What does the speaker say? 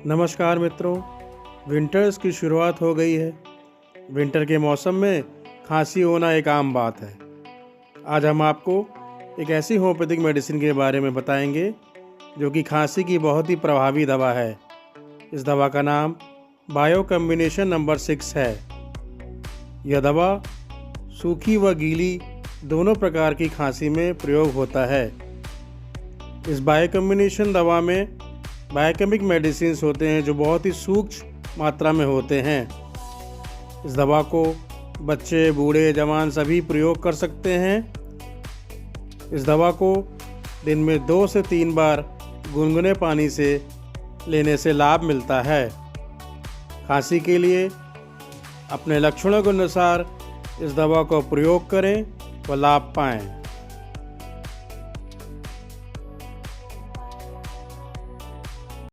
नमस्कार मित्रों, विंटर्स की शुरुआत हो गई है। विंटर के मौसम में खांसी होना एक आम बात है। आज हम आपको एक ऐसी होम्योपैथिक मेडिसिन के बारे में बताएंगे जो कि खांसी की बहुत ही प्रभावी दवा है। इस दवा का नाम बायो कॉम्बिनेशन नंबर 6 है। यह दवा सूखी व गीली दोनों प्रकार की खांसी में प्रयोग होता है। इस बायो कॉम्बिनेशन दवा में बायोकेमिक मेडिसिन्स होते हैं जो बहुत ही सूक्ष्म मात्रा में होते हैं। इस दवा को बच्चे, बूढ़े, जवान सभी प्रयोग कर सकते हैं। इस दवा को दिन में 2 से 3 बार गुनगुने पानी से लेने से लाभ मिलता है। खांसी के लिए अपने लक्षणों के अनुसार इस दवा को प्रयोग करें व लाभ पाएं।